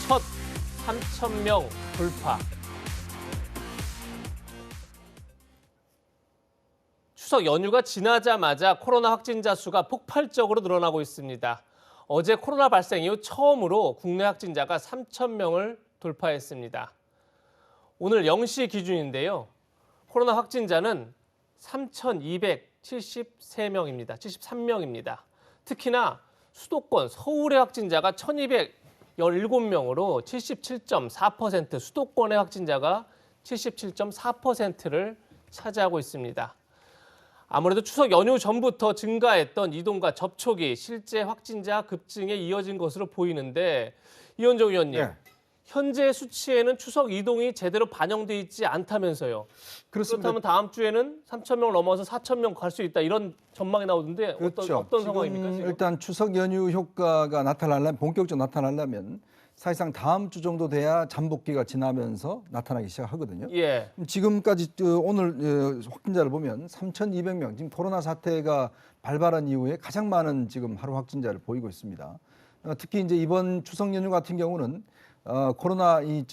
첫 3,000명 돌파. 추석 연휴가 지나자마자 코로나 확진자 수가 폭발적으로 늘어나고 있습니다. 어제 코로나 발생 이후 처음으로 국내 확진자가 3,000명을 돌파했습니다. 오늘 0시 기준인데요. 코로나 확진자는 3,273명입니다. 73명입니다. 특히나 수도권 서울의 확진자가 1,217명으로 77.4%, 수도권의 확진자가 77.4%를 차지하고 있습니다. 아무래도 추석 연휴 전부터 증가했던 이동과 접촉이 실제 확진자 급증에 이어진 것으로 보이는데 이현정 의원님, 네. 현재 수치에는 추석 이동이 제대로 반영돼 있지 않다면서요. 그렇습니다. 그렇다면 다음 주에는 3,000명 넘어서 4,000명 갈 수 있다 이런 전망이 나오던데 그렇죠. 어떤 상황입니까? 지금? 일단 추석 연휴 효과가 본격적으로 나타나려면 사실상 다음 주 정도 돼야 잠복기가 지나면서 나타나기 시작하거든요. 예. 지금까지 오늘 확진자를 보면 3,200명, 지금 코로나 사태가 발발한 이후에 가장 많은 지금 하루 확진자를 보이고 있습니다. 특히 이제 이번 추석 연휴 같은 경우는 코로나 이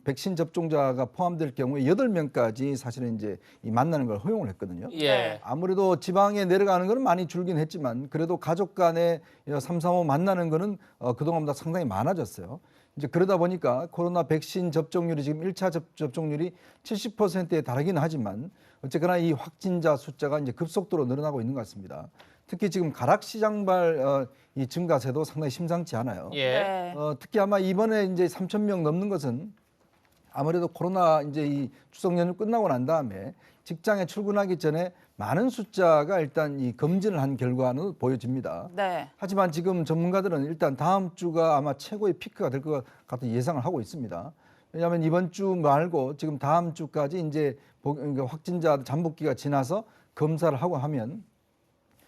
백신 접종자가 포함될 경우에 8명까지 사실은 이제 만나는 걸 허용을 했거든요. 예. 아무래도 지방에 내려가는 거는 많이 줄긴 했지만 그래도 가족 간에 3, 4, 5 만나는 거는 그동안보다 상당히 많아졌어요. 이제 그러다 보니까 코로나 백신 접종률이 지금 1차 접종률이 70%에 달하기는 하지만 어쨌거나 이 확진자 숫자가 이제 급속도로 늘어나고 있는 것 같습니다. 특히 지금 가락시장발 이 증가세도 상당히 심상치 않아요. 예. 특히 아마 이번에 이제 3,000명 넘는 것은 아무래도 코로나 이제 이 추석 연휴 끝나고 난 다음에 직장에 출근하기 전에 많은 숫자가 일단 이 검진을 한 결과는 보여집니다. 네. 하지만 지금 전문가들은 일단 다음 주가 아마 최고의 피크가 될 것 같은 예상을 하고 있습니다. 왜냐하면 이번 주 말고 지금 다음 주까지 이제 확진자 잠복기가 지나서 검사를 하고 하면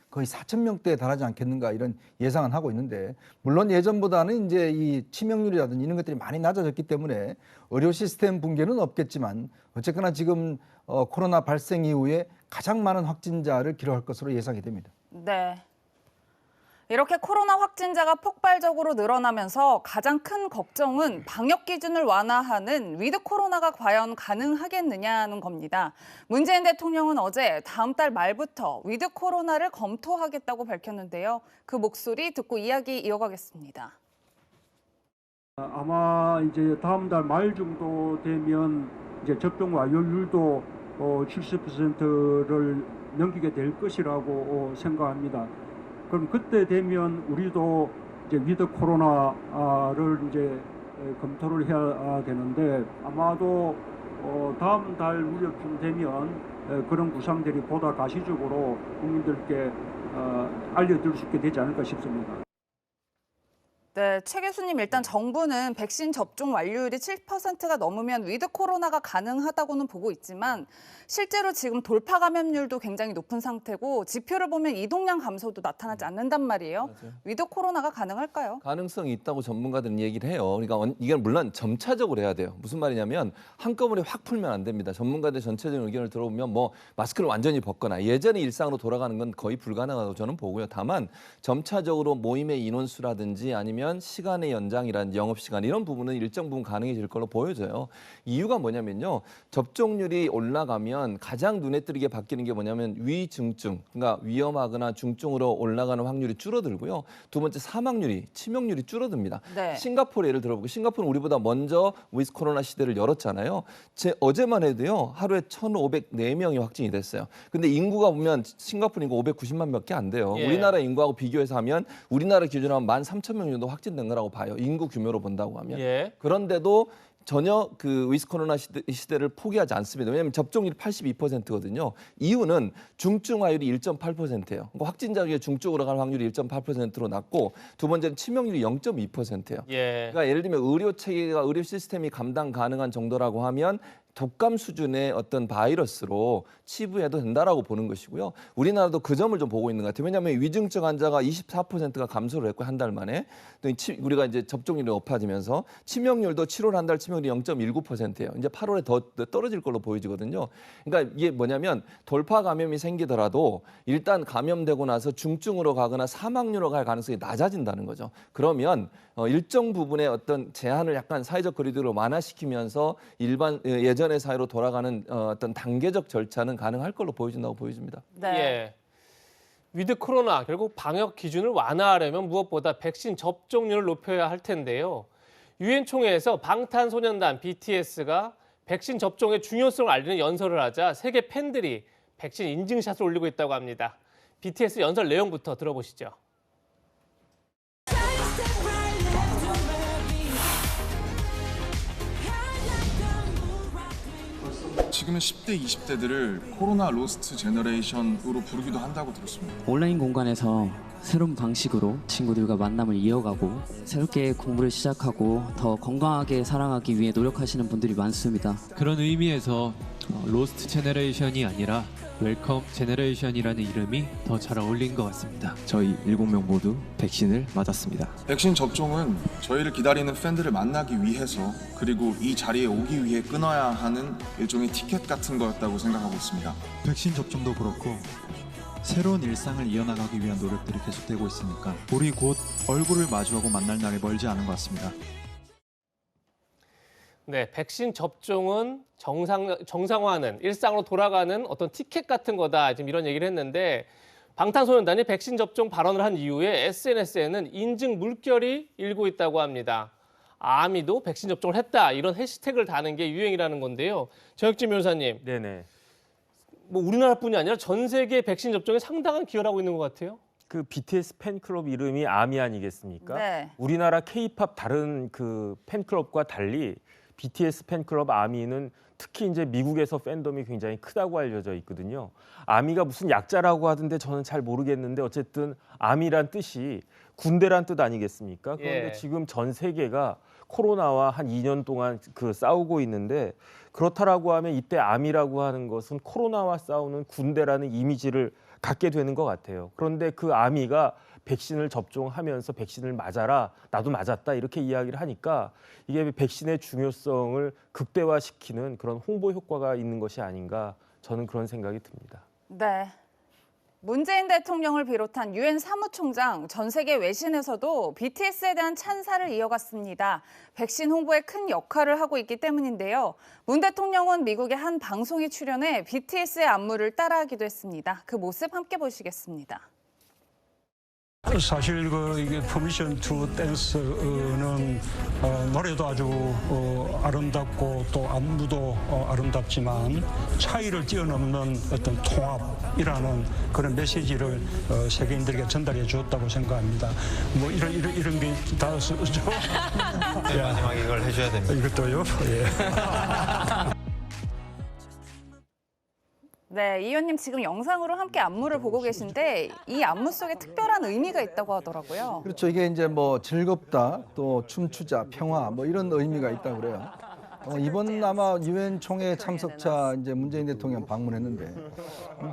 거의 4,000명대에 달하지 않겠는가 이런 예상은 하고 있는데 물론 예전보다는 이제 이 치명률이라든지 이런 것들이 많이 낮아졌기 때문에 의료 시스템 붕괴는 없겠지만 어쨌거나 지금 코로나 발생 이후에 가장 많은 확진자를 기록할 것으로 예상이 됩니다. 네. 이렇게 코로나 확진자가 폭발적으로 늘어나면서 가장 큰 걱정은 방역 기준을 완화하는 위드 코로나가 과연 가능하겠느냐는 겁니다. 문재인 대통령은 어제 다음 달 말부터 위드 코로나를 검토하겠다고 밝혔는데요. 그 목소리 듣고 이야기 이어가겠습니다. 아마 이제 다음 달 말 정도 되면 이제 접종 완료율도 70%를 넘기게 될 것이라고 생각합니다. 그럼 그때 되면 우리도 이제 위드 코로나를 이제 검토를 해야 되는데 아마도 다음 달 무렵쯤 되면 그런 구상들이 보다 가시적으로 국민들께 알려드릴 수 있게 되지 않을까 싶습니다. 네, 최 교수님, 일단 정부는 백신 접종 완료율이 7%가 넘으면 위드 코로나가 가능하다고는 보고 있지만 실제로 지금 돌파 감염률도 굉장히 높은 상태고 지표를 보면 이동량 감소도 나타나지 않는단 말이에요. 맞아요. 위드 코로나가 가능할까요? 가능성이 있다고 전문가들은 얘기를 해요. 그러니까 이게 물론 점차적으로 해야 돼요. 무슨 말이냐면 한꺼번에 확 풀면 안 됩니다. 전문가들 전체적인 의견을 들어보면 뭐 마스크를 완전히 벗거나 예전의 일상으로 돌아가는 건 거의 불가능하다고 저는 보고요. 다만 점차적으로 모임의 인원수라든지 아니면 시간의 연장이라든지 영업시간 이런 부분은 일정 부분 가능해질 걸로 보여져요. 이유가 뭐냐면요. 접종률이 올라가면 가장 눈에 띄게 바뀌는 게 뭐냐면 위중증, 그러니까 위험하거나 중증으로 올라가는 확률이 줄어들고요. 두 번째 사망률이, 치명률이 줄어듭니다. 네. 싱가포르 예를 들어보고 싱가포르는 우리보다 먼저 위드 코로나 시대를 열었잖아요. 어제만 해도요. 하루에 1,504명이 확진이 됐어요. 근데 인구가 보면 싱가포르 인구 590만 몇 개 안 돼요. 예. 우리나라 인구하고 비교해서 하면 우리나라 기준으로 하면 13,000명 정도 확진된 거라고 봐요. 인구 규모로 본다고 하면. 예. 그런데도 전혀 그 위드 코로나 시대를 포기하지 않습니다. 왜냐하면 접종률이 82%거든요. 이유는 중증화율이 1.8%예요. 그러니까 확진자 중에 중증으로 가는 확률이 1.8%로 낮고 두 번째는 치명률이 0.2%예요. 예. 그러니까 예를 들면 의료 체계가 의료 시스템이 감당 가능한 정도라고 하면 독감 수준의 어떤 바이러스로 치부해도 된다라고 보는 것이고요. 우리나라도 그 점을 좀 보고 있는 것 같아요. 왜냐하면 위중증 환자가 24%가 감소를 했고 한 달 만에 또 우리가 이제 접종률이 높아지면서 치명률도 7월 한 달 치명률이 0.19%예요. 이제 8월에 더 떨어질 걸로 보여지거든요. 그러니까 이게 뭐냐면 돌파 감염이 생기더라도 일단 감염되고 나서 중증으로 가거나 사망률로 갈 가능성이 낮아진다는 거죠. 그러면 일정 부분의 어떤 제한을 약간 사회적 거리두기로 완화시키면서 일반 예전의 사회로 돌아가는 어떤 단계적 절차는 가능할 걸로 보여진다고 보여집니다. 네. 예. 위드 코로나 결국 방역 기준을 완화하려면 무엇보다 백신 접종률을 높여야 할 텐데요. 유엔 총회에서 방탄소년단 BTS가 백신 접종의 중요성을 알리는 연설을 하자 세계 팬들이 백신 인증샷을 올리고 있다고 합니다. BTS 연설 내용부터 들어보시죠. 지금은 10대, 20대들을 코로나 로스트 제너레이션으로 부르기도 한다고 들었습니다. 온라인 공간에서 새로운 방식으로 친구들과 만남을 이어가고 새롭게 공부를 시작하고 더 건강하게 살아가기 위해 노력하시는 분들이 많습니다. 그런 의미에서 로스트 제너레이션이 아니라 웰컴 제너레이션이라는 이름이 더 잘 어울린 것 같습니다. 저희 7명 모두 백신을 맞았습니다. 백신 접종은 저희를 기다리는 팬들을 만나기 위해서 그리고 이 자리에 오기 위해 끊어야 하는 일종의 티켓 같은 거였다고 생각하고 있습니다. 백신 접종도 그렇고 새로운 일상을 이어나가기 위한 노력들이 계속되고 있으니까 우리 곧 얼굴을 마주하고 만날 날이 멀지 않은 것 같습니다. 네, 백신 접종은 정상화는 일상으로 돌아가는 어떤 티켓 같은 거다. 지금 이런 얘기를 했는데 방탄소년단이 백신 접종 발언을 한 이후에 SNS에는 인증 물결이 일고 있다고 합니다. 아미도 백신 접종을 했다. 이런 해시태그를 다는 게 유행이라는 건데요. 정혁진 변호사님. 네네. 뭐 우리나라뿐이 아니라 전 세계 백신 접종에 상당한 기여를 하고 있는 것 같아요. 그 BTS 팬클럽 이름이 아미 아니겠습니까? 네. 우리나라 K-팝 다른 그 팬클럽과 달리 BTS 팬클럽 아미는 특히 이제 미국에서 팬덤이 굉장히 크다고 알려져 있거든요. 아미가 무슨 약자라고 하던데 저는 잘 모르겠는데 어쨌든 아미란 뜻이 군대란 뜻 아니겠습니까? 그런데 예. 지금 전 세계가 코로나와 한 2년 동안 그 싸우고 있는데 그렇다라고 하면 이때 아미라고 하는 것은 코로나와 싸우는 군대라는 이미지를 갖게 되는 것 같아요. 그런데 그 아미가 백신을 접종하면서 백신을 맞아라, 나도 맞았다 이렇게 이야기를 하니까 이게 백신의 중요성을 극대화시키는 그런 홍보 효과가 있는 것이 아닌가 저는 그런 생각이 듭니다. 네. 문재인 대통령을 비롯한 유엔 사무총장, 전 세계 외신에서도 BTS에 대한 찬사를 이어갔습니다. 백신 홍보에 큰 역할을 하고 있기 때문인데요. 문 대통령은 미국의 한 방송에 출연해 BTS의 안무를 따라하기도 했습니다. 그 모습 함께 보시겠습니다. 사실 이게 퍼미션 투 댄스는 노래도 아주 아름답고 또 안무도 아름답지만 차이를 뛰어넘는 어떤 통합이라는 그런 메시지를 세계인들에게 전달해 주었다고 생각합니다. 뭐 이런 게 다 쓰죠. 마지막 이걸 해줘야 됩니다. 이것도요. 예. 네, 이 의원님 지금 영상으로 함께 안무를 보고 계신데 이 안무 속에 특별한 의미가 있다고 하더라고요. 그렇죠. 이게 이제 뭐 즐겁다, 또 춤추자, 평화 뭐 이런 의미가 있다고 그래요. 이번 아마 유엔 총회 참석차 이제 문재인 대통령 방문했는데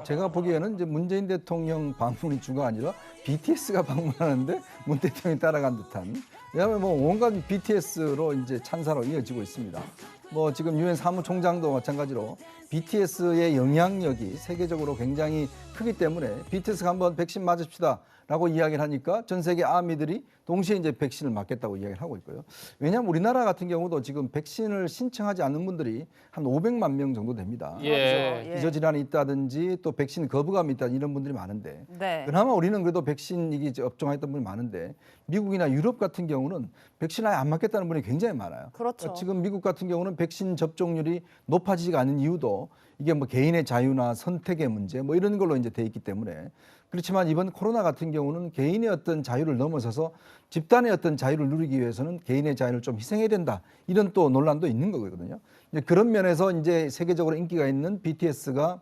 제가 보기에는 이제 문재인 대통령 방문이 주가 아니라 BTS가 방문하는데 문 대통령이 따라간 듯한. 왜냐하면 뭐 온갖 BTS로 이제 찬사로 이어지고 있습니다. 뭐 지금 유엔 사무총장도 마찬가지로 BTS의 영향력이 세계적으로 굉장히 크기 때문에 BTS가 한번 백신 맞읍시다라고 이야기를 하니까 전 세계 아미들이 동시에 이제 백신을 맞겠다고 이야기를 하고 있고요. 왜냐하면 우리나라 같은 경우도 지금 백신을 신청하지 않는 분들이 한 500만 명 정도 됩니다. 예. 기저질환이 있다든지 또 백신 거부감이 있다 이런 분들이 많은데 네. 그나마 우리는 그래도 백신 이게 접종했던 분이 많은데 미국이나 유럽 같은 경우는 백신 아예 안 맞겠다는 분이 굉장히 많아요. 그렇죠. 지금 미국 같은 경우는 백신 접종률이 높아지지가 않은 이유도 이게 뭐 개인의 자유나 선택의 문제 뭐 이런 걸로 이제 돼 있기 때문에 그렇지만 이번 코로나 같은 경우는 개인의 어떤 자유를 넘어서서 집단의 어떤 자유를 누리기 위해서는 개인의 자유를 좀 희생해야 된다 이런 또 논란도 있는 거거든요. 이제 그런 면에서 이제 세계적으로 인기가 있는 BTS가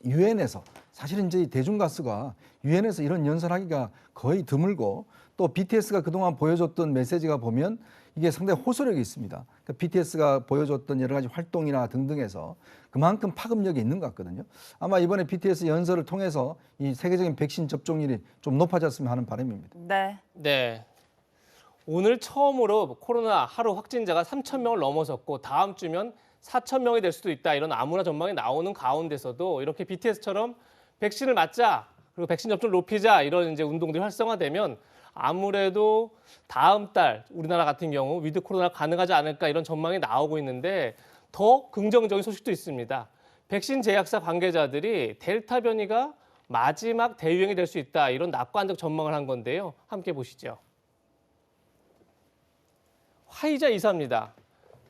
유엔에서 사실은 이제 대중 가수가 유엔에서 이런 연설하기가 거의 드물고 또 BTS가 그동안 보여줬던 메시지가 보면 이게 상당히 호소력이 있습니다. 그러니까 BTS가 보여줬던 여러 가지 활동이나 등등에서 그만큼 파급력이 있는 것 같거든요. 아마 이번에 BTS 연설을 통해서 이 세계적인 백신 접종률이 좀 높아졌으면 하는 바람입니다. 네. 네. 오늘 처음으로 코로나 하루 확진자가 3,000명을 넘어섰고 다음 주면 4,000명이 될 수도 있다. 이런 암울한 전망이 나오는 가운데서도 이렇게 BTS처럼 백신을 맞자 그리고 백신 접종을 높이자 이런 이제 운동들이 활성화되면 아무래도 다음 달 우리나라 같은 경우 위드 코로나 가능하지 않을까 이런 전망이 나오고 있는데 더 긍정적인 소식도 있습니다. 백신 제약사 관계자들이 델타 변이가 마지막 대유행이 될 수 있다 이런 낙관적 전망을 한 건데요. 함께 보시죠. 화이자 이사입니다.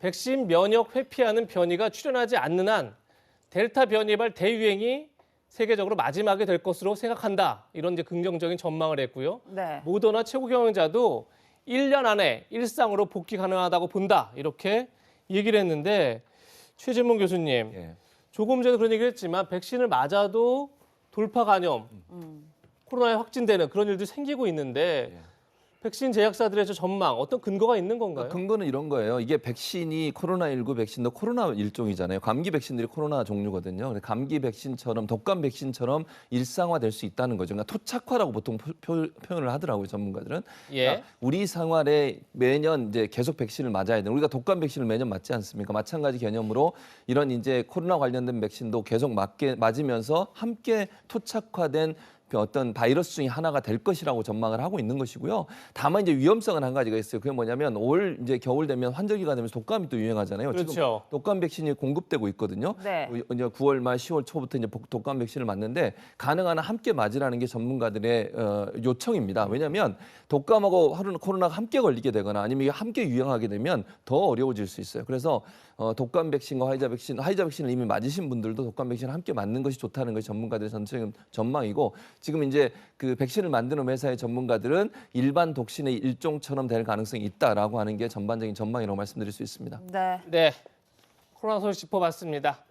백신 면역 회피하는 변이가 출현하지 않는 한 델타 변이발 대유행이 세계적으로 마지막이 될 것으로 생각한다. 이런 이제 긍정적인 전망을 했고요. 네. 모더나 최고 경영자도 1년 안에 일상으로 복귀 가능하다고 본다. 이렇게 얘기를 했는데 최진문 교수님, 예. 조금 전에 그런 얘기를 했지만 백신을 맞아도 돌파 감염, 코로나에 확진되는 그런 일도 생기고 있는데 예. 백신 제약사들의 저 전망 어떤 근거가 있는 건가요? 근거는 이런 거예요. 이게 백신이 코로나19 백신도 코로나 일종이잖아요. 감기 백신들이 코로나 종류거든요. 근데 감기 백신처럼 독감 백신처럼 일상화될 수 있다는 거죠. 그러니까 토착화라고 보통 표현을 하더라고요. 전문가들은. 예. 그러니까 우리 생활에 매년 이제 계속 백신을 맞아야 되는 우리가 독감 백신을 매년 맞지 않습니까? 마찬가지 개념으로 이런 이제 코로나 관련된 백신도 계속 맞으면서 함께 토착화된 그 어떤 바이러스 중에 하나가 될 것이라고 전망을 하고 있는 것이고요. 다만 이제 위험성은 한 가지가 있어요. 그게 뭐냐면 올 이제 겨울 되면 환절기가 되면서 독감이 또 유행하잖아요. 그렇죠. 지금 독감 백신이 공급되고 있거든요. 네. 이제 9월 말 10월 초부터 이제 독감 백신을 맞는데 가능한 한 함께 맞으라는 게 전문가들의 요청입니다. 왜냐하면 독감하고 코로나가 함께 걸리게 되거나 아니면 이게 함께 유행하게 되면 더 어려워질 수 있어요. 그래서 독감 백신과 화이자 백신을 이미 맞으신 분들도 독감 백신을 함께 맞는 것이 좋다는 것이 전문가들의 전체적인 전망이고 지금 이제 그 백신을 만드는 회사의 전문가들은 일반 독신의 일종처럼 될 가능성이 있다라고 하는 게 전반적인 전망이라고 말씀드릴 수 있습니다. 네. 네, 코로나 소식 짚어봤습니다.